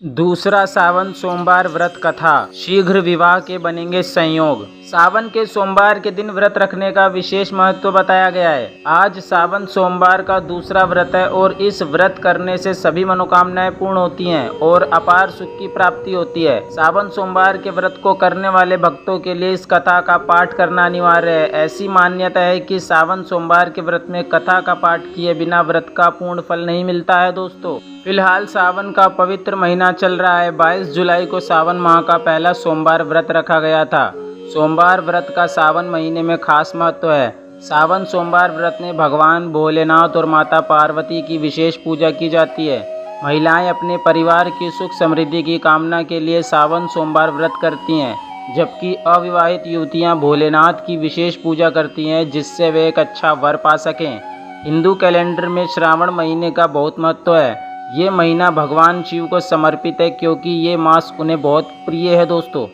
दूसरा सावन सोमवार व्रत कथा। शीघ्र विवाह के बनेंगे संयोग। सावन के सोमवार के दिन व्रत रखने का विशेष महत्व बताया गया है। आज सावन सोमवार का दूसरा व्रत है और इस व्रत करने से सभी मनोकामनाएं पूर्ण होती हैं और अपार सुख की प्राप्ति होती है। सावन सोमवार के व्रत को करने वाले भक्तों के लिए इस कथा का पाठ करना अनिवार्य है। ऐसी मान्यता है कि सावन सोमवार के व्रत में कथा का पाठ किए बिना व्रत का पूर्ण फल नहीं मिलता है। दोस्तों, फिलहाल सावन का पवित्र महीना चल रहा है। 22 जुलाई को सावन माह का पहला सोमवार व्रत रखा गया था। सोमवार व्रत का सावन महीने में खास महत्व है। सावन सोमवार व्रत में भगवान भोलेनाथ और माता पार्वती की विशेष पूजा की जाती है। महिलाएं अपने परिवार की सुख समृद्धि की कामना के लिए सावन सोमवार व्रत करती हैं, जबकि अविवाहित युवतियां भोलेनाथ की विशेष पूजा करती हैं, जिससे वे एक अच्छा वर पा सकें। हिंदू कैलेंडर में श्रावण महीने का बहुत महत्व है। ये महीना भगवान शिव को समर्पित है, क्योंकि ये मास उन्हें बहुत प्रिय है। दोस्तों,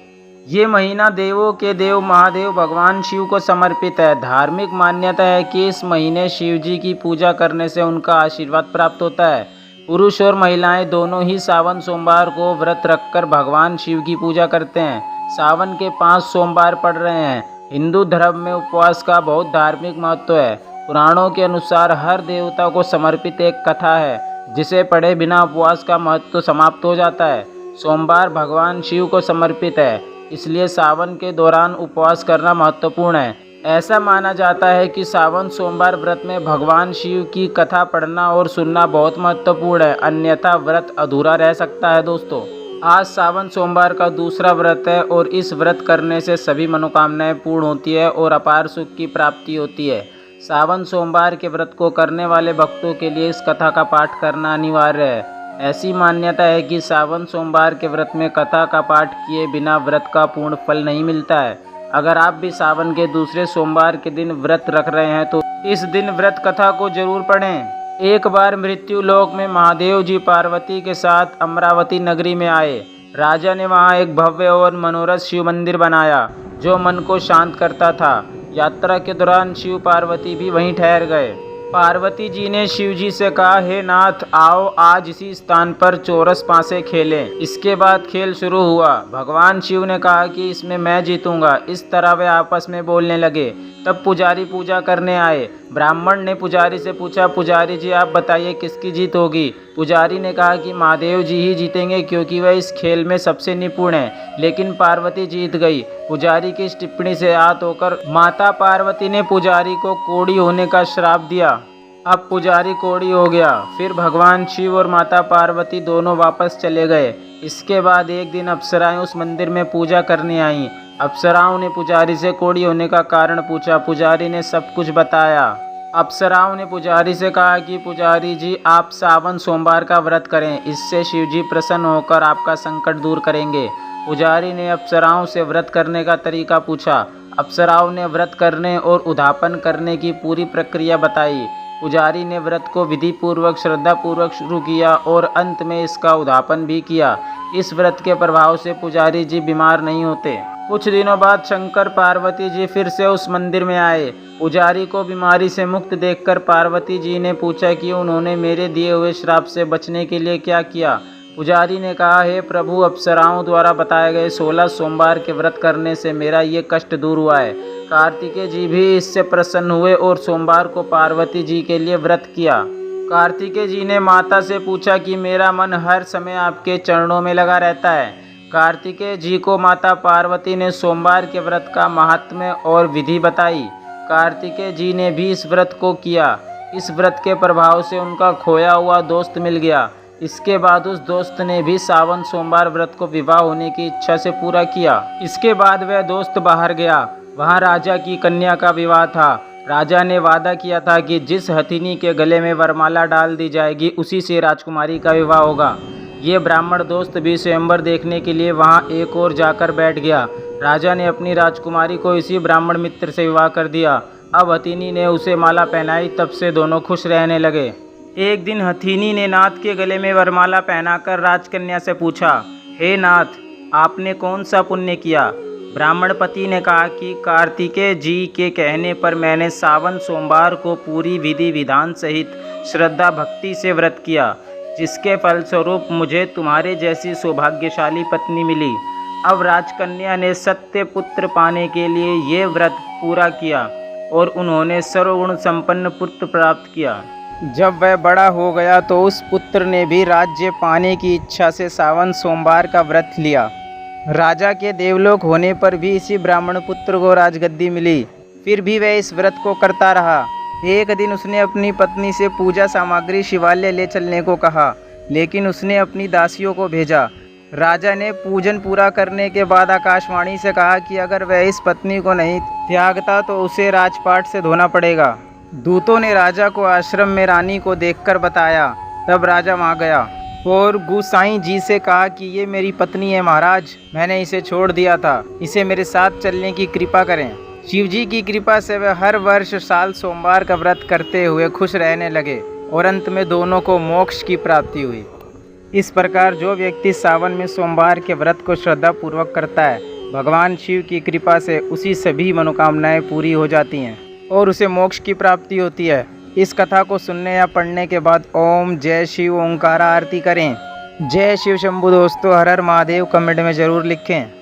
ये महीना देवों के देव महादेव भगवान शिव को समर्पित है। धार्मिक मान्यता है कि इस महीने शिव जी की पूजा करने से उनका आशीर्वाद प्राप्त होता है। पुरुष और महिलाएं दोनों ही सावन सोमवार को व्रत रखकर भगवान शिव की पूजा करते हैं। सावन के 5 सोमवार पड़ रहे हैं। हिंदू धर्म में उपवास का बहुत धार्मिक महत्व है। पुराणों के अनुसार हर देवता को समर्पित एक कथा है, जिसे पढ़े बिना उपवास का महत्व समाप्त हो जाता है। सोमवार भगवान शिव को समर्पित है, इसलिए सावन के दौरान उपवास करना महत्वपूर्ण है। ऐसा माना जाता है कि सावन सोमवार व्रत में भगवान शिव की कथा पढ़ना और सुनना बहुत महत्वपूर्ण है, अन्यथा व्रत अधूरा रह सकता है। दोस्तों, आज सावन सोमवार का दूसरा व्रत है और इस व्रत करने से सभी मनोकामनाएं पूर्ण होती है और अपार सुख की प्राप्ति होती है। सावन सोमवार के व्रत को करने वाले भक्तों के लिए इस कथा का पाठ करना अनिवार्य है। ऐसी मान्यता है कि सावन सोमवार के व्रत में कथा का पाठ किए बिना व्रत का पूर्ण फल नहीं मिलता है। अगर आप भी सावन के दूसरे सोमवार के दिन व्रत रख रहे हैं तो इस दिन व्रत कथा को जरूर पढ़ें। एक बार मृत्यु लोक में महादेव जी पार्वती के साथ अमरावती नगरी में आए। राजा ने वहाँ एक भव्य और मनोरथ शिव मंदिर बनाया, जो मन को शांत करता था। यात्रा के दौरान शिव पार्वती भी वहीं ठहर गए। पार्वती जी ने शिव जी से कहा, हे नाथ, आओ आज इसी स्थान पर चौरस पासे खेलें। इसके बाद खेल शुरू हुआ। भगवान शिव ने कहा कि इसमें मैं जीतूंगा। इस तरह वे आपस में बोलने लगे। तब पुजारी पूजा करने आए। ब्राह्मण ने पुजारी से पूछा, पुजारी जी आप बताइए किसकी जीत होगी। पुजारी ने कहा कि महादेव जी ही जीतेंगे, क्योंकि वह इस खेल में सबसे निपुण है। लेकिन पार्वती जीत गई। पुजारी की इस टिप्पणी से आहत होकर माता पार्वती ने पुजारी को कोढ़ी होने का श्राप दिया। अब पुजारी कोढ़ी हो गया। फिर भगवान शिव और माता पार्वती दोनों वापस चले गए। इसके बाद एक दिन अप्सराएं उस मंदिर में पूजा करने आईं। अप्सराओं ने पुजारी से कोढ़ी होने का कारण पूछा। पुजारी ने सब कुछ बताया। अप्सराओं ने पुजारी से कहा कि पुजारी जी, आप सावन सोमवार का व्रत करें, इससे शिव जी प्रसन्न होकर आपका संकट दूर करेंगे। पुजारी ने अप्सराओं से व्रत करने का तरीका पूछा। अप्सराओं ने व्रत करने और उद्यापन करने की पूरी प्रक्रिया बताई। पुजारी ने व्रत को विधि पूर्वक श्रद्धा पूर्वक शुरू किया और अंत में इसका उद्यापन भी किया। इस व्रत के प्रभाव से पुजारी जी बीमार नहीं होते। कुछ दिनों बाद शंकर पार्वती जी फिर से उस मंदिर में आए। पुजारी को बीमारी से मुक्त देखकर पार्वती जी ने पूछा कि उन्होंने मेरे दिए हुए श्राप से बचने के लिए क्या किया। पुजारी ने कहा, हे प्रभु, अप्सराओं द्वारा बताए गए 16 सोमवार के व्रत करने से मेरा ये कष्ट दूर हुआ है। कार्तिकेय जी भी इससे प्रसन्न हुए और सोमवार को पार्वती जी के लिए व्रत किया। कार्तिकेय जी ने माता से पूछा कि मेरा मन हर समय आपके चरणों में लगा रहता है। कार्तिकेय जी को माता पार्वती ने सोमवार के व्रत का महात्म्य और विधि बताई। कार्तिकेय जी ने भी इस व्रत को किया। इस व्रत के प्रभाव से उनका खोया हुआ दोस्त मिल गया। इसके बाद उस दोस्त ने भी सावन सोमवार व्रत को विवाह होने की इच्छा से पूरा किया। इसके बाद वह दोस्त बाहर गया। वहाँ राजा की कन्या का विवाह था। राजा ने वादा किया था कि जिस हथिनी के गले में वरमाला डाल दी जाएगी, उसी से राजकुमारी का विवाह होगा। ये ब्राह्मण दोस्त भी स्वयंवर देखने के लिए वहाँ एक और जाकर बैठ गया। राजा ने अपनी राजकुमारी को इसी ब्राह्मण मित्र से विवाह कर दिया। अब हथिनी ने उसे माला पहनाई। तब से दोनों खुश रहने लगे। एक दिन हथिनी ने नाथ के गले में वरमाला पहनाकर राजकन्या से पूछा, हे नाथ, आपने कौन सा पुण्य किया। ब्राह्मण पति ने कहा कि कार्तिकेय जी के कहने पर मैंने सावन सोमवार को पूरी विधि विधान सहित श्रद्धा भक्ति से व्रत किया। जिसके फलस्वरूप मुझे तुम्हारे जैसी सौभाग्यशाली पत्नी मिली। अब राजकन्या ने सत्य पुत्र पाने के लिए ये व्रत पूरा किया और उन्होंने सर्वगुण संपन्न पुत्र प्राप्त किया। जब वह बड़ा हो गया तो उस पुत्र ने भी राज्य पाने की इच्छा से सावन सोमवार का व्रत लिया। राजा के देवलोक होने पर भी इसी ब्राह्मण पुत्र को राजगद्दी मिली। फिर भी वह इस व्रत को करता रहा। एक दिन उसने अपनी पत्नी से पूजा सामग्री शिवालय ले चलने को कहा, लेकिन उसने अपनी दासियों को भेजा। राजा ने पूजन पूरा करने के बाद आकाशवाणी से कहा कि अगर वह इस पत्नी को नहीं त्यागता तो उसे राजपाट से धोना पड़ेगा। दूतों ने राजा को आश्रम में रानी को देखकर बताया। तब राजा वहाँ गया और गोसाईं जी से कहा कि ये मेरी पत्नी है महाराज, मैंने इसे छोड़ दिया था, इसे मेरे साथ चलने की कृपा करें। शिवजी की कृपा से वे हर वर्ष साल सोमवार का व्रत करते हुए खुश रहने लगे और अंत में दोनों को मोक्ष की प्राप्ति हुई। इस प्रकार जो व्यक्ति सावन में सोमवार के व्रत को श्रद्धापूर्वक करता है, भगवान शिव की कृपा से उसी सभी मनोकामनाएं पूरी हो जाती हैं और उसे मोक्ष की प्राप्ति होती है। इस कथा को सुनने या पढ़ने के बाद ओम जय शिव ओंकारा आरती करें। जय शिव शंभु। दोस्तों, हर हर महादेव कमेंट में ज़रूर लिखें।